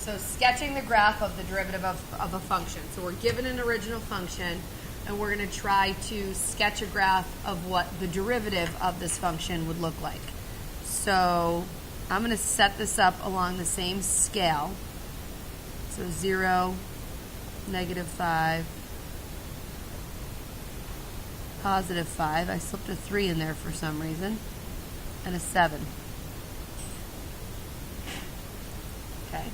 So sketching the graph of the derivative of a function. So we're given an original function, and we're going to try to sketch a graph of what the derivative of this function would look like. So I'm going to set this up along the same scale. So 0, -5, +5. I slipped a 3 in there for some reason, and a 7. Okay.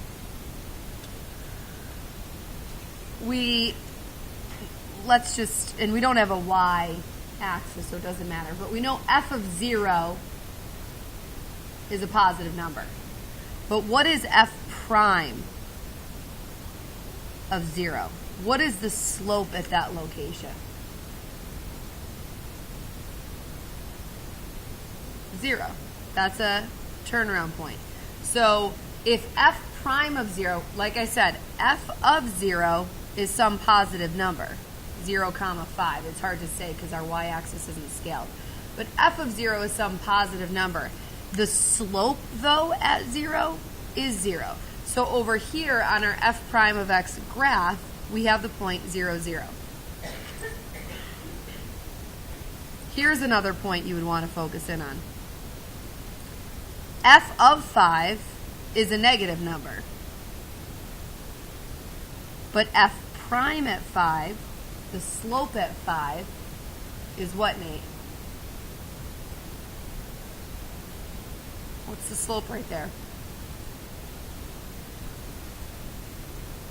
Let's just, and we don't have a y-axis, so it doesn't matter, but we know f of 0 is a positive number. But what is f prime of 0? What is the slope at that location? 0. That's a turnaround point. So if f prime of 0, like I said, f of 0 is some positive number, 0, 5. It's hard to say because our y-axis isn't scaled. But f of 0 is some positive number. The slope, though, at 0 is 0. So over here on our f prime of x graph, we have the point 0, 0. Here's another point you would want to focus in on. F of 5 is a negative number. But f prime at 5, the slope at 5, is what, Nate? What's the slope right there?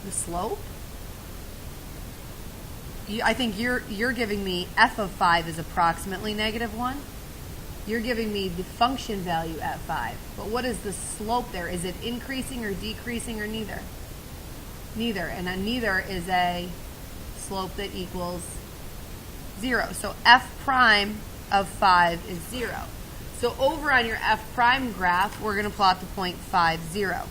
The slope? I think you're giving me f of 5 is approximately -1. You're giving me the function value at 5. But what is the slope there? Is it increasing or decreasing or neither? Neither. And a neither is a slope that equals 0. So f prime of 5 is 0. So over on your f prime graph, we're going to plot the point 5, 0.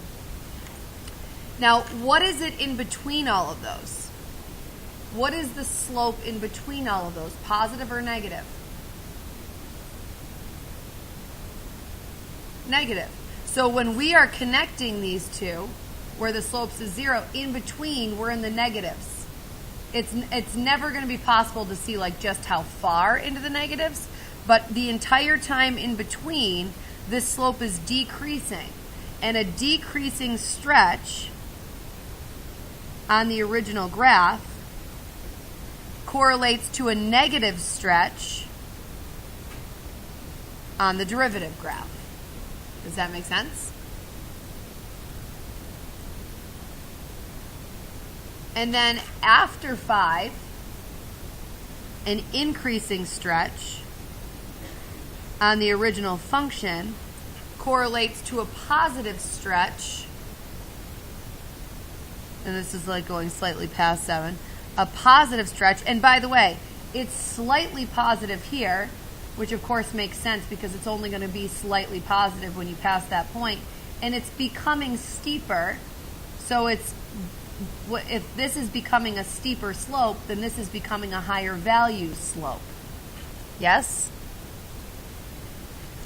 Now, what is it in between all of those? What is the slope in between all of those, positive or negative? Negative. So when we are connecting these two, where the slopes is 0, in between, we're in the negatives. It's never going to be possible to see like just how far into the negatives, but the entire time in between, this slope is decreasing. And a decreasing stretch on the original graph correlates to a negative stretch on the derivative graph. Does that make sense? And then after 5, an increasing stretch on the original function correlates to a positive stretch, and this is like going slightly past 7, a positive stretch, and by the way, it's slightly positive here, which of course makes sense because it's only going to be slightly positive when you pass that point, and it's becoming steeper, so it's, if this is becoming a steeper slope, then this is becoming a higher value slope. Yes?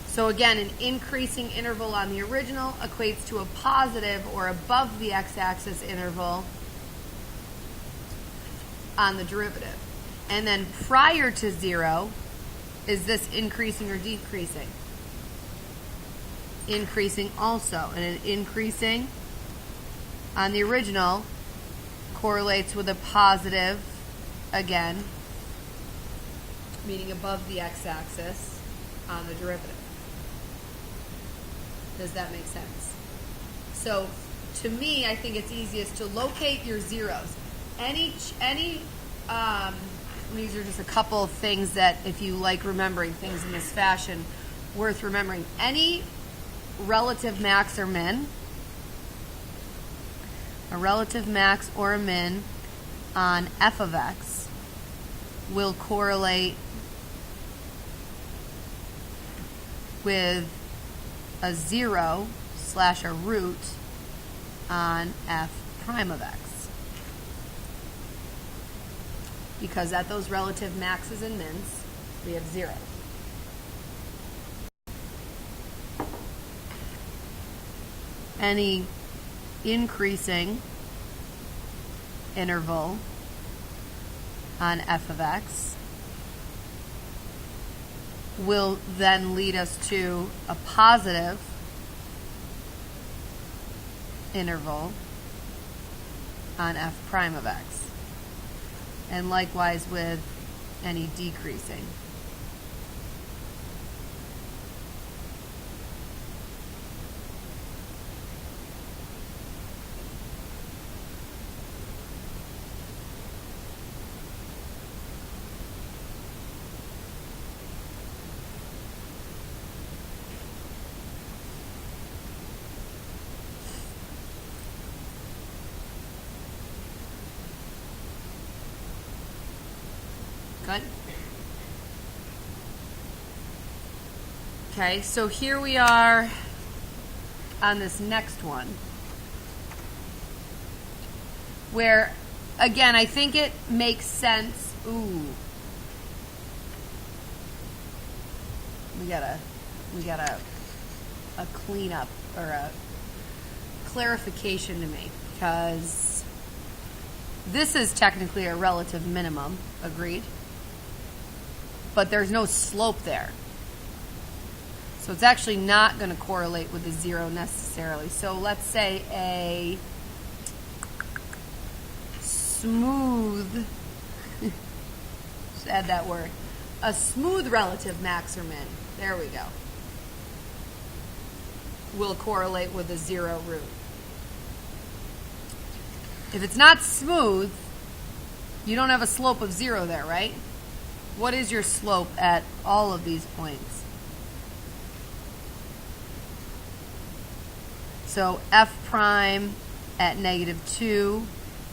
So again, an increasing interval on the original equates to a positive or above the x-axis interval on the derivative. And then prior to 0, is this increasing or decreasing? Increasing also. And an increasing on the original correlates with a positive, again, meaning above the x-axis on the derivative. Does that make sense? So to me, I think it's easiest to locate your zeros. These are just a couple of things that, if you like remembering things in this fashion, worth remembering. Any relative max or min, a relative max or a min on f of x will correlate with a 0 / a root on f prime of x. Because at those relative maxes and mins, we have 0. Any increasing interval on f of x will then lead us to a positive interval on f prime of x. And likewise with any decreasing. Good. Okay, so here we are on this next one, where, again, I think it makes sense. Ooh. We got a cleanup or a clarification to make, because this is technically a relative minimum, agreed? But there's no slope there. So it's actually not going to correlate with the zero necessarily. So let's say a smooth, just add that word, a smooth relative max or min, there we go, will correlate with a zero root. If it's not smooth, you don't have a slope of zero there, right? What is your slope at all of these points? So f prime at -2,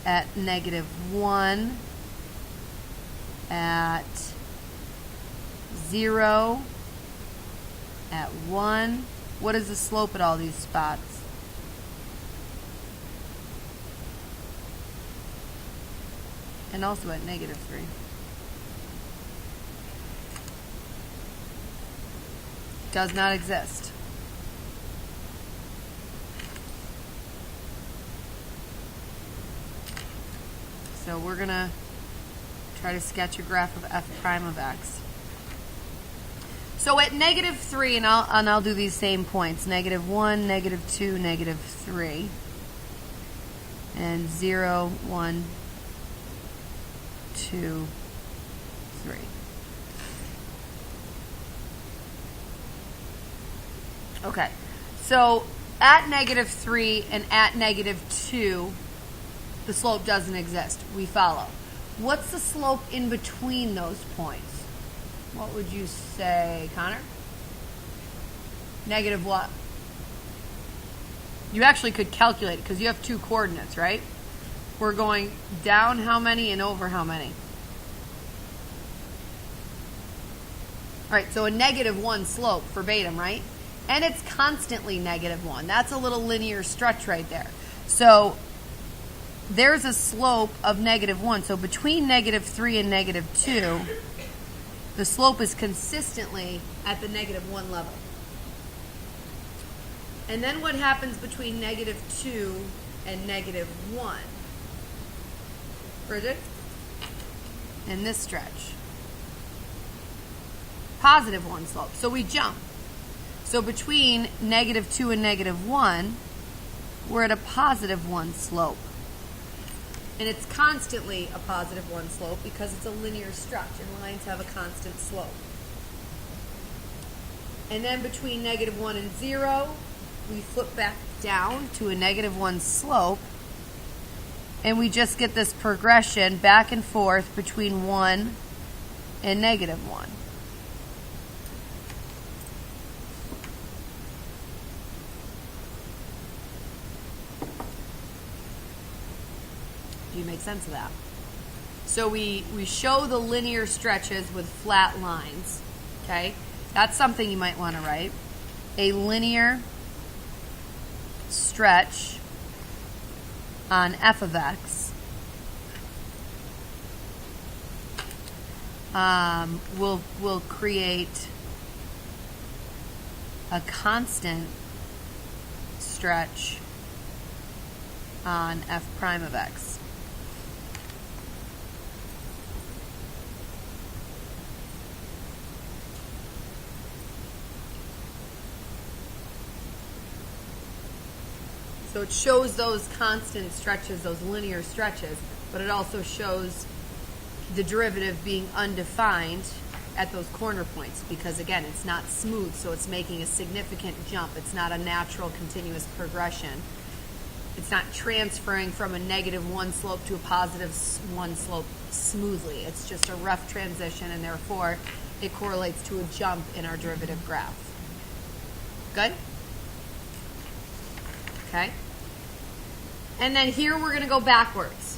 at -1, at 0, at 1. What is the slope at all these spots? And also at -3. Does not exist. So we're going to try to sketch a graph of f prime of x. So at -3, and I'll do these same points, -1, -2, -3, and 0, 1, 2, 3. Okay, so at -3 and at -2, the slope doesn't exist. We follow. What's the slope in between those points? What would you say, Connor? Negative what? You actually could calculate it because you have two coordinates, right? We're going down how many and over how many? All right, so a -1 slope verbatim, right? And it's constantly -1. That's a little linear stretch right there. So there's a slope of -1. So between -3 and -2, the slope is consistently at the -1 level. And then what happens between -2 and -1? Bridget? In this stretch. +1 slope. So we jump. So between -2 and -1, we're at a +1 slope. And it's constantly a +1 slope because it's a linear stretch and lines have a constant slope. And then between -1 and 0, we flip back down to a -1 slope, and we just get this progression back and forth between 1 and -1. Do you make sense of that? So we show the linear stretches with flat lines, okay? That's something you might want to write. A linear stretch on f of x will create a constant stretch on f prime of x. So it shows those constant stretches, those linear stretches, but it also shows the derivative being undefined at those corner points because, again, it's not smooth, so it's making a significant jump. It's not a natural continuous progression. It's not transferring from a -1 slope to a +1 slope smoothly. It's just a rough transition, and therefore it correlates to a jump in our derivative graph. Good? Okay. And then here we're going to go backwards.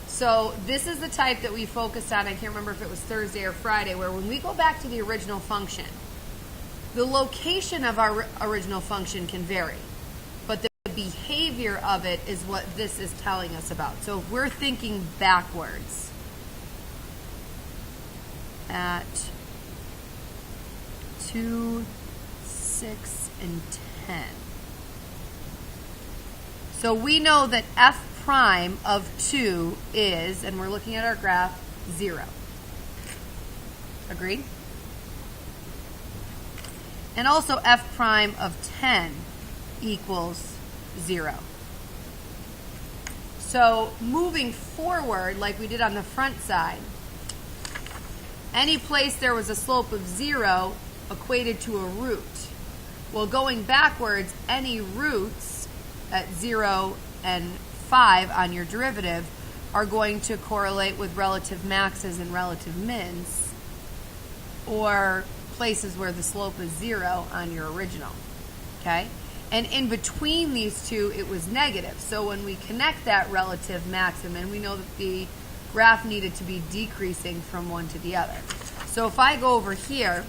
So this is the type that we focused on. I can't remember if it was Thursday or Friday, where when we go back to the original function, the location of our original function can vary, but the behavior of it is what this is telling us about. So if we're thinking backwards at 2, 6, and 10. So we know that f prime of 2 is, and we're looking at our graph, 0. Agreed? And also f prime of 10 equals 0. So moving forward, like we did on the front side, any place there was a slope of 0 equated to a root. Well, going backwards, any roots at 0 and 5 on your derivative are going to correlate with relative maxes and relative mins, or places where the slope is 0 on your original. Okay? And in between these two, it was negative. So when we connect that relative max and min, we know that the graph needed to be decreasing from one to the other. So if I go over here,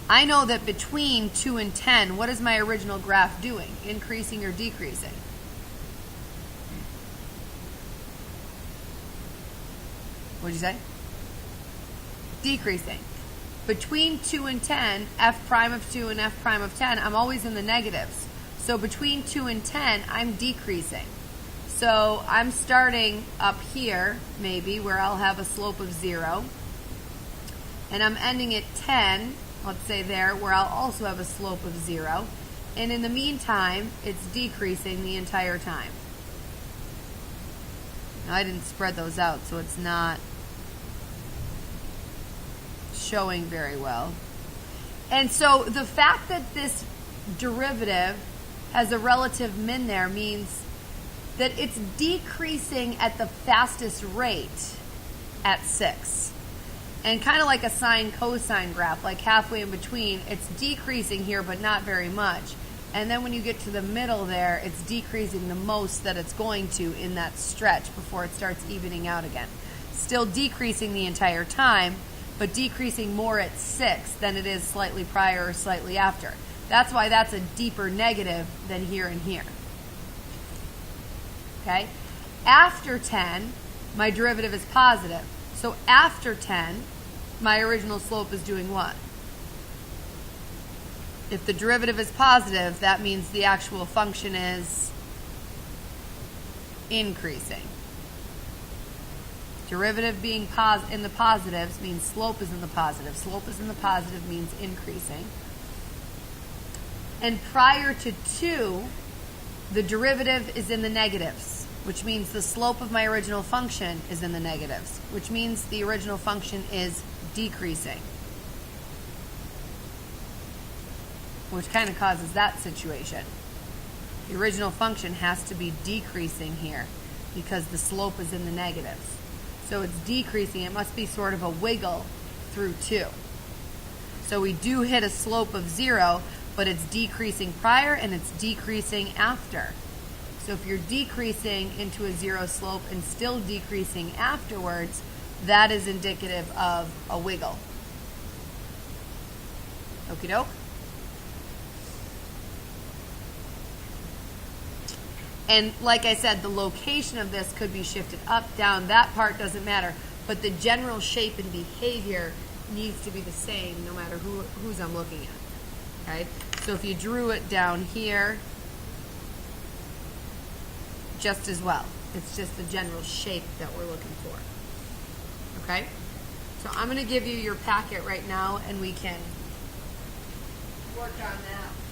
I know that between 2 and 10, what is my original graph doing? Increasing or decreasing? What did you say? Decreasing. Between 2 and 10, f prime of 2 and f prime of 10, I'm always in the negatives. So between 2 and 10, I'm decreasing. So I'm starting up here, maybe, where I'll have a slope of 0. And I'm ending at 10, let's say there, where I'll also have a slope of 0. And in the meantime, it's decreasing the entire time. Now, I didn't spread those out, so it's not showing very well. And so the fact that this derivative has a relative min there means that it's decreasing at the fastest rate at 6. And kind of like a sine-cosine graph, like halfway in between, it's decreasing here, but not very much. And then when you get to the middle there, it's decreasing the most that it's going to in that stretch before it starts evening out again. Still decreasing the entire time, but decreasing more at 6 than it is slightly prior or slightly after. That's why that's a deeper negative than here and here. Okay? After 10, my derivative is positive. So after 10, my original slope is doing what? If the derivative is positive, that means the actual function is increasing. Derivative being in the positives means slope is in the positive. Slope is in the positive means increasing. And prior to 2, the derivative is in the negatives, which means the slope of my original function is in the negatives, which means the original function is decreasing, which kind of causes that situation. The original function has to be decreasing here because the slope is in the negatives. So it's decreasing. It must be sort of a wiggle through 2. So we do hit a slope of 0, but it's decreasing prior and it's decreasing after. So if you're decreasing into a 0 slope and still decreasing afterwards, that is indicative of a wiggle. Okie doke? And like I said, the location of this could be shifted up, down. That part doesn't matter. But the general shape and behavior needs to be the same no matter whose I'm looking at. Okay? So if you drew it down here, just as well. It's just the general shape that we're looking for. Okay? So I'm going to give you your packet right now, and we can work on that.